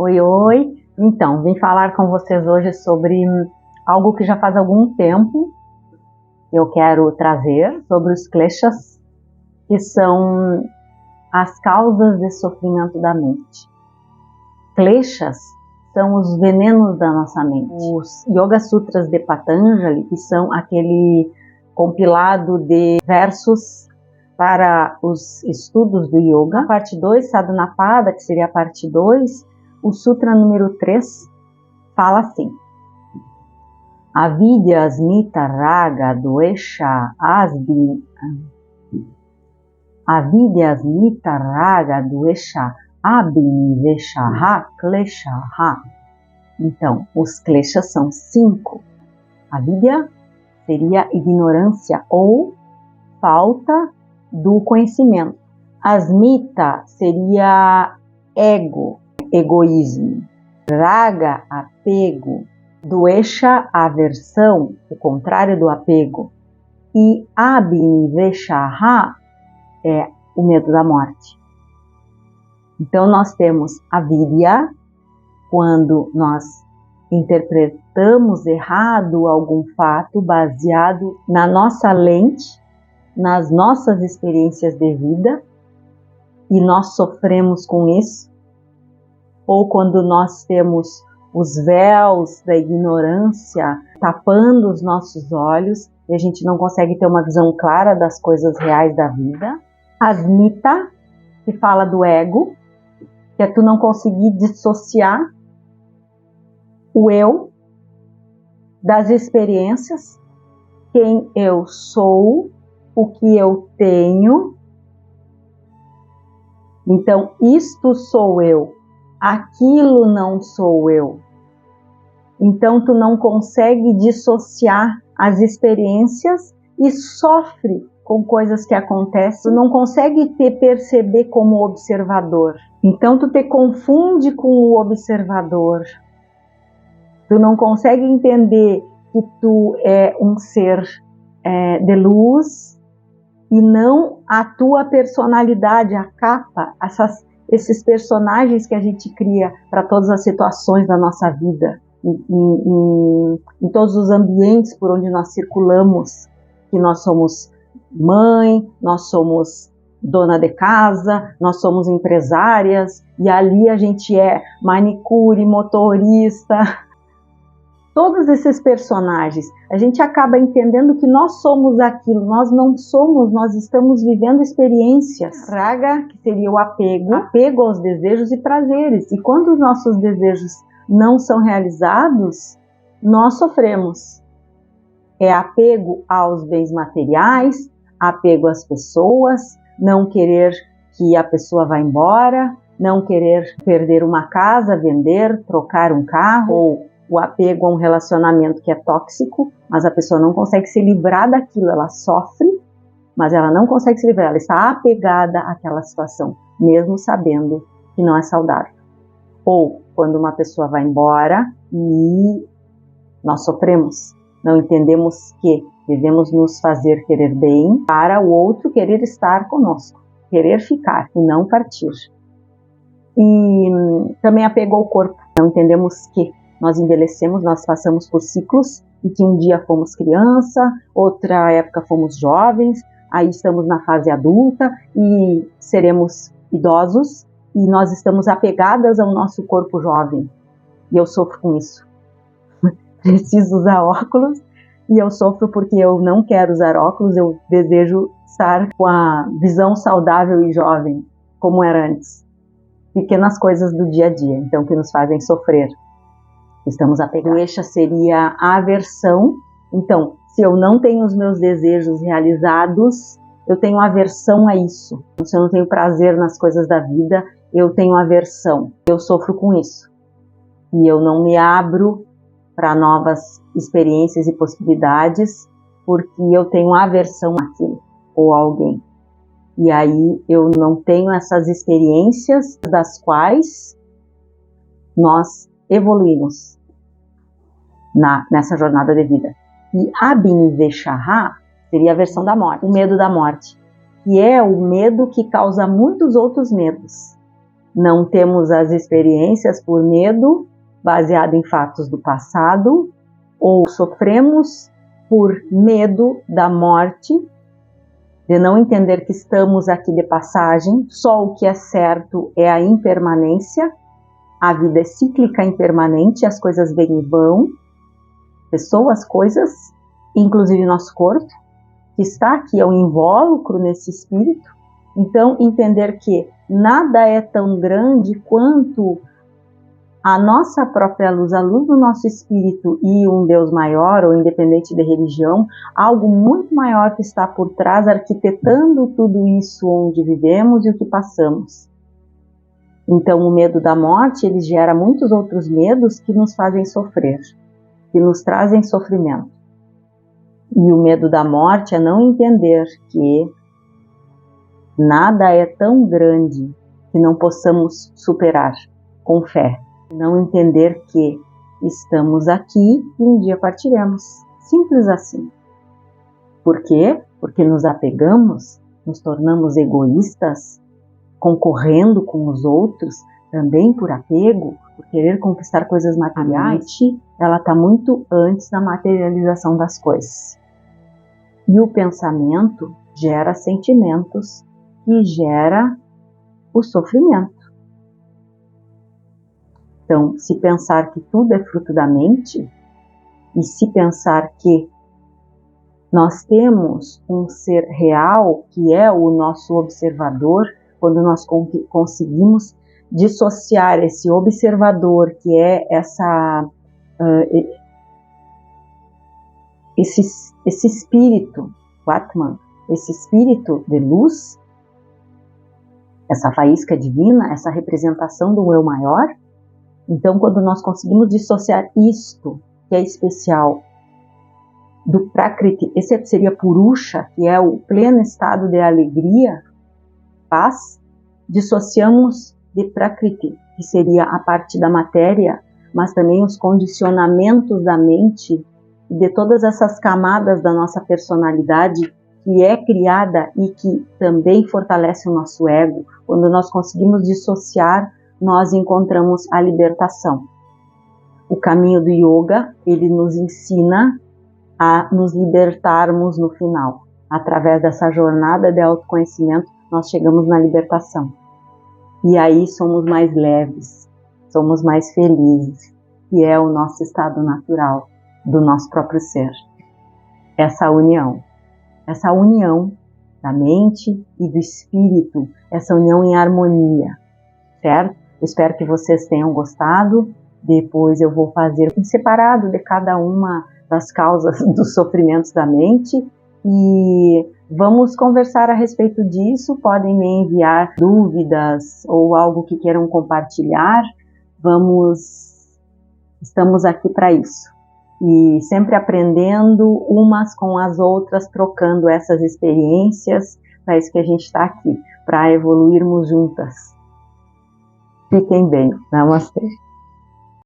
Oi, oi! Então, vim falar com vocês hoje sobre algo que já faz algum tempo eu quero trazer sobre os kleshas, que são as causas de sofrimento da mente. Kleshas são os venenos da nossa mente. Os Yoga Sutras de Patanjali, que são aquele compilado de versos para os estudos do yoga. A parte 2, Sadhanapada, que seria a parte 2, o Sutra número 3 fala assim: Avidya asmita raga dvesha abhiniveshaha kleshaha. Então, os kleshas são 5. Avidya seria ignorância ou falta do conhecimento. Asmita seria ego, egoísmo. Raga, apego. Dvesha, aversão, o contrário do apego. E abhiniveshaha é o medo da morte. Então nós temos avidya, quando nós interpretamos errado algum fato baseado na nossa lente, nas nossas experiências de vida, e nós sofremos com isso. Ou quando nós temos os véus da ignorância tapando os nossos olhos e a gente não consegue ter uma visão clara das coisas reais da vida. Asmita, que fala do ego, que é tu não conseguir dissociar o eu das experiências, quem eu sou, o que eu tenho. Então, isto sou eu, aquilo não sou eu. Então, tu não consegue dissociar as experiências e sofre com coisas que acontecem. Tu não consegue te perceber como observador. Então, tu te confunde com o observador. Tu não consegue entender que tu é um ser de luz e não a tua personalidade, a capa, esses personagens que a gente cria para todas as situações da nossa vida, em todos os ambientes por onde nós circulamos, que nós somos mãe, nós somos dona de casa, nós somos empresárias, e ali a gente é manicure, motorista. Todos esses personagens, a gente acaba entendendo que nós somos aquilo, nós não somos, nós estamos vivendo experiências. Raga, que seria o apego aos desejos e prazeres. E quando os nossos desejos não são realizados, nós sofremos. É apego aos bens materiais, apego às pessoas, não querer que a pessoa vá embora, não querer perder uma casa, vender, trocar um carro, ou o apego a um relacionamento que é tóxico, mas a pessoa não consegue se livrar daquilo, ela sofre, mas ela não consegue se livrar, ela está apegada àquela situação, mesmo sabendo que não é saudável. Ou quando uma pessoa vai embora e nós sofremos, não entendemos que devemos nos fazer querer bem para o outro querer estar conosco, querer ficar e não partir. E também apego ao corpo, não entendemos que nós envelhecemos, nós passamos por ciclos, e que um dia fomos criança, outra época fomos jovens, aí estamos na fase adulta e seremos idosos, e nós estamos apegadas ao nosso corpo jovem. E eu sofro com isso. Preciso usar óculos, e eu sofro porque eu não quero usar óculos, eu desejo estar com a visão saudável e jovem, como era antes. Pequenas coisas do dia a dia, então, que nos fazem sofrer. Estamos apegados. Dvesha seria a aversão. Então, se eu não tenho os meus desejos realizados, eu tenho aversão a isso. Se eu não tenho prazer nas coisas da vida, eu tenho aversão. Eu sofro com isso. E eu não me abro para novas experiências e possibilidades, porque eu tenho aversão àquilo ou a alguém. E aí eu não tenho essas experiências das quais nós evoluímos nessa jornada de vida. E abhiniveshaha seria a versão da morte, o medo da morte, que é o medo que causa muitos outros medos. Não temos as experiências por medo, baseado em fatos do passado, ou sofremos por medo da morte, de não entender que estamos aqui de passagem, só o que é certo é a impermanência, a vida é cíclica, impermanente, as coisas vêm e vão, pessoas, coisas, inclusive nosso corpo, que está aqui, é um invólucro nesse espírito. Então, entender que nada é tão grande quanto a nossa própria luz, a luz do nosso espírito e um Deus maior, ou independente de religião, algo muito maior que está por trás, arquitetando tudo isso onde vivemos e o que passamos. Então, o medo da morte, ele gera muitos outros medos que nos fazem sofrer, que nos trazem sofrimento. E o medo da morte é não entender que nada é tão grande que não possamos superar com fé. Não entender que estamos aqui e um dia partiremos. Simples assim. Por quê? Porque nos apegamos, nos tornamos egoístas, concorrendo com os outros, também por apego, por querer conquistar coisas materiais. Ela está muito antes da materialização das coisas. E o pensamento gera sentimentos que gera o sofrimento. Então, se pensar que tudo é fruto da mente, e se pensar que nós temos um ser real, que é o nosso observador, quando nós conseguimos dissociar esse observador, que é esse espírito, o Atman, esse espírito de luz, essa faísca divina, essa representação do eu maior. Então, quando nós conseguimos dissociar isto, que é especial, do Prakriti, esse seria Purusha, que é o pleno estado de alegria, paz, dissociamos de Prakriti, que seria a parte da matéria, mas também os condicionamentos da mente e de todas essas camadas da nossa personalidade que é criada e que também fortalece o nosso ego. Quando nós conseguimos dissociar, nós encontramos a libertação. O caminho do yoga, ele nos ensina a nos libertarmos no final. Através dessa jornada de autoconhecimento, nós chegamos na libertação. E aí somos mais leves, somos mais felizes, que é o nosso estado natural do nosso próprio ser. Essa união da mente e do espírito, essa união em harmonia, certo? Eu espero que vocês tenham gostado. Depois eu vou fazer um separado de cada uma das causas dos sofrimentos da mente e vamos conversar a respeito disso. Podem me enviar dúvidas ou algo que queiram compartilhar. Estamos aqui para isso. E sempre aprendendo umas com as outras, trocando essas experiências. Para isso que a gente está aqui, para evoluirmos juntas. Fiquem bem. Namastê.